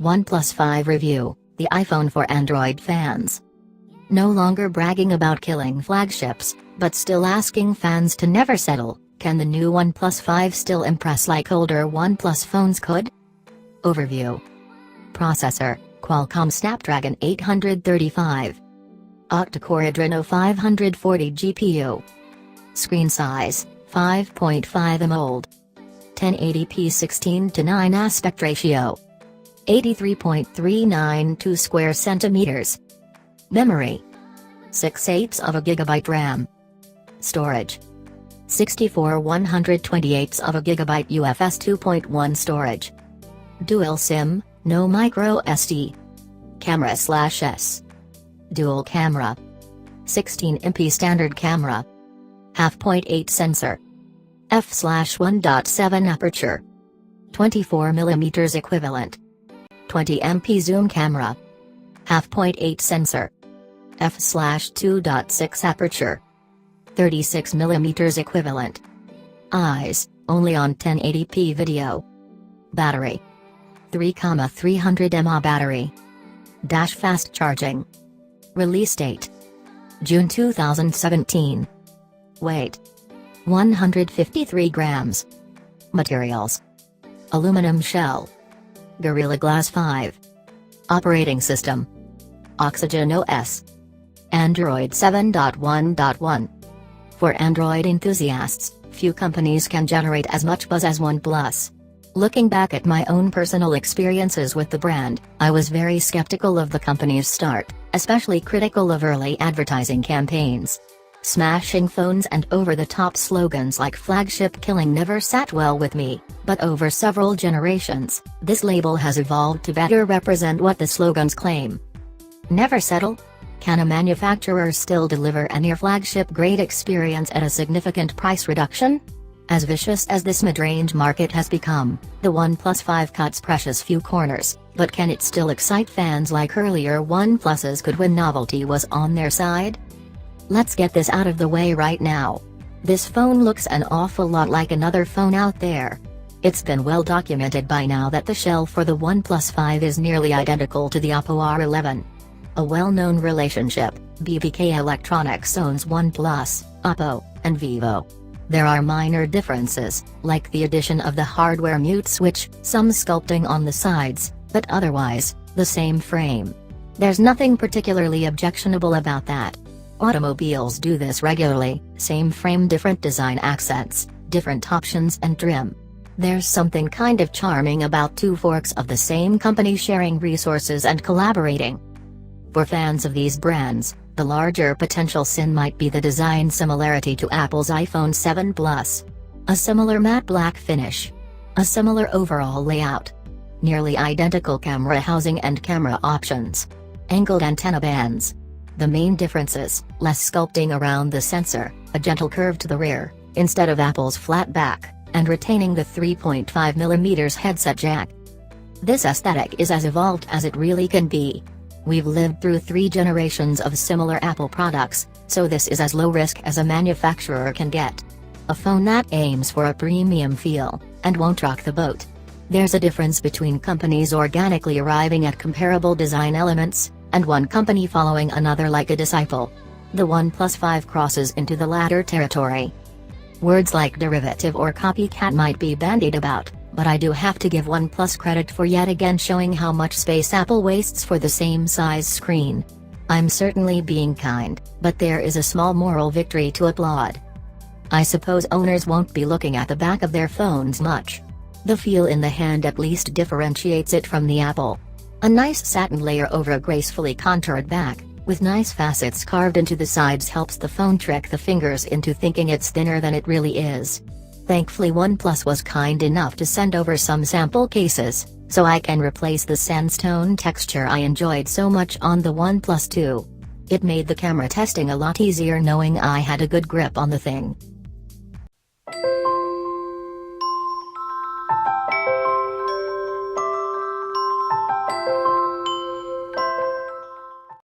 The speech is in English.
OnePlus 5 Review, the iPhone for Android fans. No longer bragging about killing flagships, but still asking fans to never settle, can the new OnePlus 5 still impress like older OnePlus phones could? Overview. Processor, Qualcomm Snapdragon 835. Octa-core Adreno 540 GPU. Screen size, 5.5 AMOLED. 1080p 16:9 aspect ratio. 83.392 square centimeters. Memory, 6/8 of a gigabyte RAM. Storage, 64 128 of a gigabyte UFS 2.1 storage. Dual SIM, no micro SD. Camera/S. Dual camera. 16MP standard camera. f/8 sensor. f/1.7 aperture. 24mm equivalent. 20MP zoom camera. f/8 sensor. f/2.6 aperture. 36mm equivalent. Eyes, only on 1080p video. Battery, 3,300 mAh battery. Fast charging. Release date, June 2017. Weight, 153 grams. Materials, aluminum shell. Gorilla Glass 5. Operating system, Oxygen OS. Android 7.1.1. For Android enthusiasts, few companies can generate as much buzz as OnePlus. Looking back at my own personal experiences with the brand, I was very skeptical of the company's start, especially critical of early advertising campaigns. Smashing phones and over-the-top slogans like flagship killing never sat well with me, but over several generations, this label has evolved to better represent what the slogans claim. Never settle? Can a manufacturer still deliver a near flagship-grade experience at a significant price reduction? As vicious as this mid-range market has become, the OnePlus 5 cuts precious few corners, but can it still excite fans like earlier OnePluses could when novelty was on their side? Let's get this out of the way right now. This phone looks an awful lot like another phone out there. It's been well documented by now that the shell for the OnePlus 5 is nearly identical to the Oppo R11. A well-known relationship, BBK Electronics owns OnePlus, Oppo, and Vivo. There are minor differences, like the addition of the hardware mute switch, some sculpting on the sides, but otherwise, the same frame. There's nothing particularly objectionable about that. Automobiles do this regularly, same frame, different design accents, different options and trim. There's something kind of charming about two forks of the same company sharing resources and collaborating. For fans of these brands, the larger potential sin might be the design similarity to Apple's iPhone 7 Plus. A similar matte black finish. A similar overall layout. Nearly identical camera housing and camera options. Angled antenna bands. The main differences, less sculpting around the sensor, a gentle curve to the rear, instead of Apple's flat back, and retaining the 3.5mm headset jack. This aesthetic is as evolved as it really can be. We've lived through 3 generations of similar Apple products, so this is as low risk as a manufacturer can get. A phone that aims for a premium feel, and won't rock the boat. There's a difference between companies organically arriving at comparable design elements, and one company following another like a disciple. The OnePlus 5 crosses into the latter territory. Words like derivative or copycat might be bandied about, but I do have to give OnePlus credit for yet again showing how much space Apple wastes for the same size screen. I'm certainly being kind, but there is a small moral victory to applaud. I suppose owners won't be looking at the back of their phones much. The feel in the hand at least differentiates it from the Apple. A nice satin layer over a gracefully contoured back, with nice facets carved into the sides helps the phone trick the fingers into thinking it's thinner than it really is. Thankfully OnePlus was kind enough to send over some sample cases, so I can replace the sandstone texture I enjoyed so much on the OnePlus 2. It made the camera testing a lot easier knowing I had a good grip on the thing.